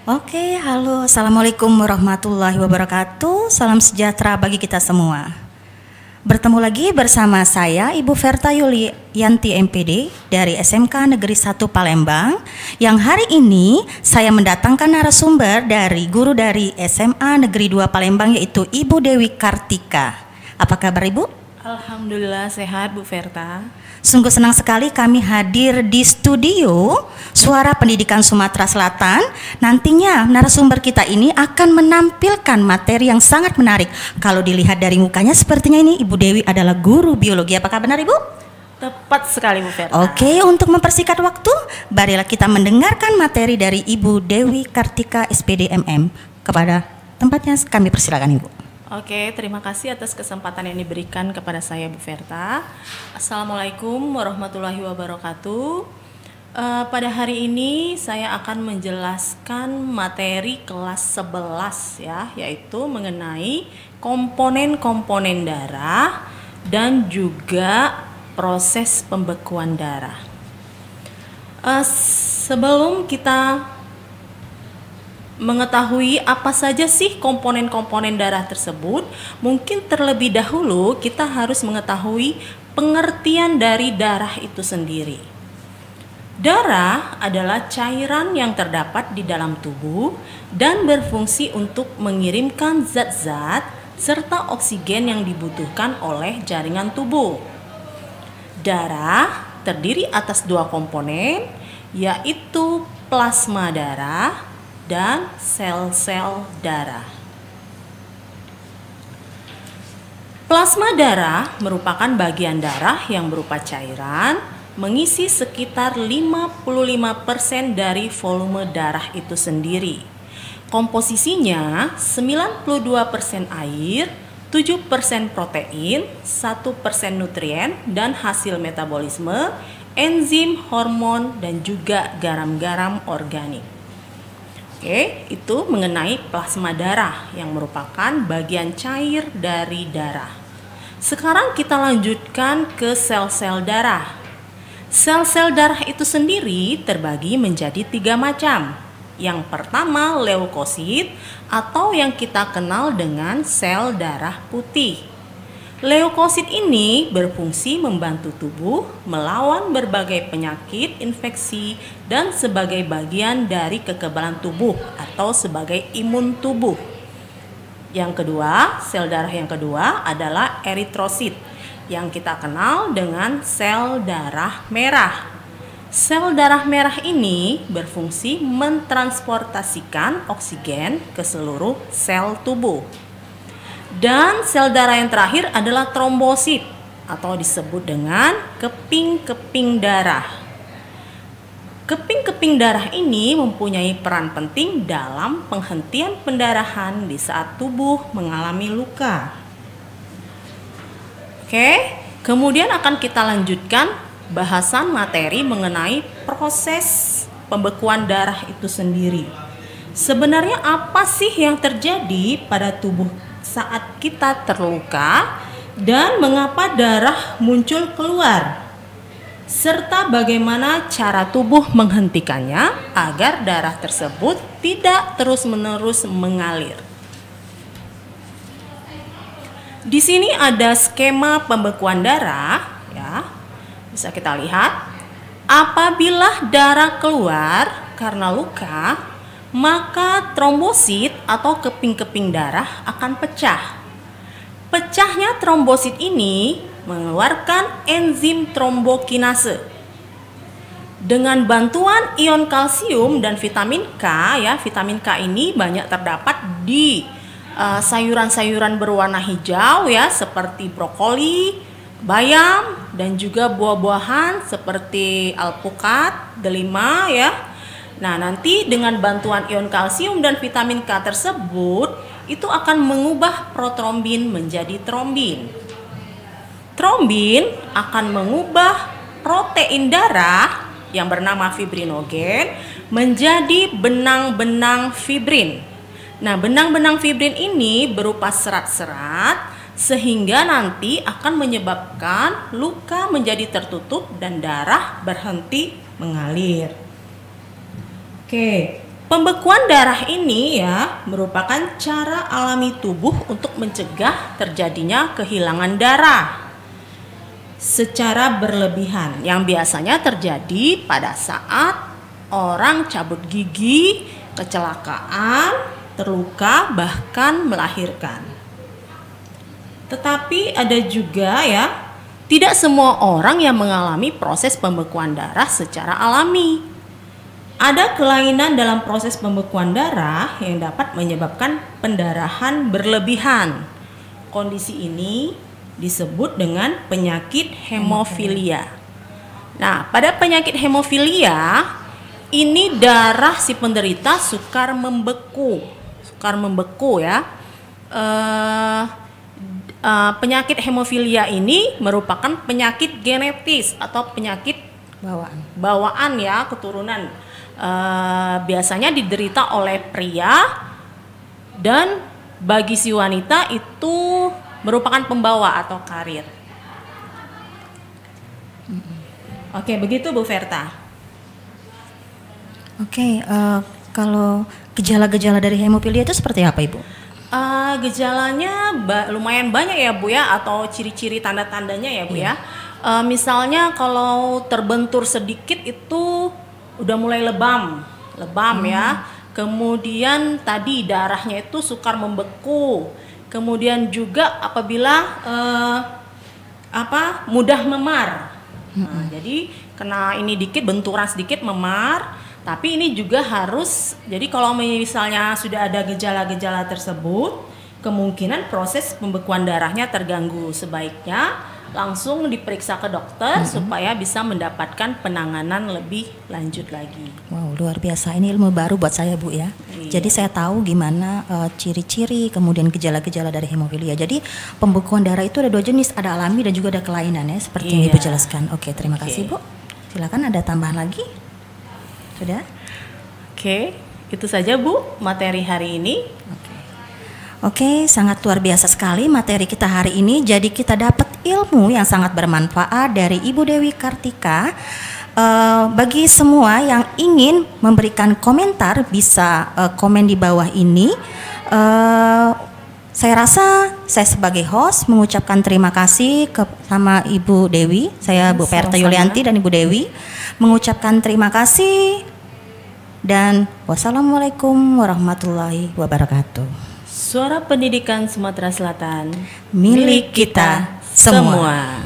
Oke, halo, assalamualaikum warahmatullahi wabarakatuh. Salam sejahtera bagi kita semua. Bertemu lagi bersama saya, Ibu Verta Yulianti MPD dari SMK Negeri 1 Palembang. Yang hari ini saya mendatangkan narasumber dari guru dari SMA Negeri 2 Palembang, yaitu Ibu Dewi Kartika. Apa kabar Ibu? Alhamdulillah sehat Bu Verta. Sungguh senang sekali kami hadir di studio Suara Pendidikan Sumatera Selatan. Nantinya narasumber kita ini akan menampilkan materi yang sangat menarik. Kalau dilihat dari mukanya sepertinya ini Ibu Dewi adalah guru biologi. Apakah benar Ibu? Tepat sekali Bu Verta. Oke, untuk mempersingkat waktu, marilah kita mendengarkan materi dari Ibu Dewi Kartika SPD MM. Kepada tempatnya kami persilakan Ibu. Oke, terima kasih atas kesempatan yang diberikan kepada saya Bu Verta. Assalamualaikum warahmatullahi wabarakatuh. Pada hari ini saya akan menjelaskan materi kelas 11 ya, yaitu mengenai komponen-komponen darah dan juga proses pembekuan darah. Sebelum kita mengetahui apa saja sih komponen-komponen darah tersebut, mungkin terlebih dahulu kita harus mengetahui pengertian dari darah itu sendiri. Darah adalah cairan yang terdapat di dalam tubuh dan berfungsi untuk mengirimkan zat-zat serta oksigen yang dibutuhkan oleh jaringan tubuh. Darah terdiri atas dua komponen, yaitu plasma darah dan sel-sel darah. Plasma darah merupakan bagian darah yang berupa cairan, mengisi sekitar 55% dari volume darah itu sendiri. Komposisinya 92% air, 7% protein, 1% nutrien dan hasil metabolisme, enzim, hormon, dan juga garam-garam organik. Oke, itu mengenai plasma darah yang merupakan bagian cair dari darah. Sekarang kita lanjutkan ke sel-sel darah. Sel-sel darah itu sendiri terbagi menjadi 3 macam. Yang pertama leukosit atau yang kita kenal dengan sel darah putih. Leukosit ini berfungsi membantu tubuh melawan berbagai penyakit, infeksi, dan sebagai bagian dari kekebalan tubuh atau sebagai imun tubuh. Yang kedua, sel darah yang kedua adalah eritrosit yang kita kenal dengan sel darah merah. Sel darah merah ini berfungsi mentransportasikan oksigen ke seluruh sel tubuh. Dan sel darah yang terakhir adalah trombosit atau disebut dengan keping-keping darah. Keping-keping darah ini mempunyai peran penting dalam penghentian pendarahan di saat tubuh mengalami luka. Oke, kemudian akan kita lanjutkan bahasan materi mengenai proses pembekuan darah itu sendiri. Sebenarnya apa sih yang terjadi pada tubuh saat kita terluka dan mengapa darah muncul keluar, serta bagaimana cara tubuh menghentikannya agar darah tersebut tidak terus-menerus mengalir. Di sini ada skema pembekuan darah ya. Bisa kita lihat, apabila darah keluar karena luka, maka trombosit atau keping-keping darah akan pecah. Pecahnya trombosit ini mengeluarkan enzim trombokinase. Dengan bantuan ion kalsium dan vitamin K ya, vitamin K ini banyak terdapat di sayuran-sayuran berwarna hijau ya, seperti brokoli, bayam, dan juga buah-buahan seperti alpukat, delima ya. Nah, nanti dengan bantuan ion kalsium dan vitamin K tersebut, itu akan mengubah protrombin menjadi trombin. Trombin akan mengubah protein darah yang bernama fibrinogen menjadi benang-benang fibrin. Nah, benang-benang fibrin ini berupa serat-serat sehingga nanti akan menyebabkan luka menjadi tertutup dan darah berhenti mengalir. Oke, Pembekuan darah ini ya merupakan cara alami tubuh untuk mencegah terjadinya kehilangan darah secara berlebihan yang biasanya terjadi pada saat orang cabut gigi, kecelakaan, terluka, bahkan melahirkan. Tetapi ada juga ya, tidak semua orang yang mengalami proses pembekuan darah secara alami. Ada kelainan dalam proses pembekuan darah yang dapat menyebabkan pendarahan berlebihan. Kondisi ini disebut dengan penyakit hemofilia. Nah, pada penyakit hemofilia, ini darah si penderita sukar membeku ya. Penyakit hemofilia ini merupakan penyakit genetis atau penyakit bawaan ya, keturunan. Biasanya diderita oleh pria, dan bagi si wanita itu merupakan pembawa atau karir. Oke, begitu Bu Verta. Oke, kalau gejala-gejala dari hemofilia itu seperti apa, Ibu? Gejalanya lumayan banyak ya Bu ya, atau ciri-ciri tanda-tandanya ya Bu ya. Misalnya kalau terbentur sedikit itu udah mulai lebam ya. Kemudian tadi darahnya itu sukar membeku. Kemudian juga apabila mudah memar. Nah, jadi kena ini dikit, benturan sedikit memar. Tapi ini juga harus, jadi kalau misalnya sudah ada gejala-gejala tersebut, kemungkinan proses pembekuan darahnya terganggu. Sebaiknya langsung diperiksa ke dokter supaya bisa mendapatkan penanganan lebih lanjut lagi. Wow, luar biasa. Ini ilmu baru buat saya, Bu ya. Iya. Jadi saya tahu gimana ciri-ciri kemudian gejala-gejala dari hemofilia. Jadi pembekuan darah itu ada dua jenis, ada alami dan juga ada kelainan ya, seperti yang Ibu jelaskan. Oke, terima kasih Bu. Silakan, ada tambahan lagi? Sudah? Oke, itu saja Bu materi hari ini. Oke, sangat luar biasa sekali materi kita hari ini. Jadi kita dapat ilmu yang sangat bermanfaat dari Ibu Dewi Kartika. Bagi semua yang ingin memberikan komentar bisa komen di bawah ini. Saya rasa saya sebagai host mengucapkan terima kasih sama Ibu Dewi. Saya Bu Verta Yulianti dan Ibu Dewi mengucapkan terima kasih. Dan wassalamualaikum warahmatullahi wabarakatuh. Suara Pendidikan Sumatera Selatan milik kita semua.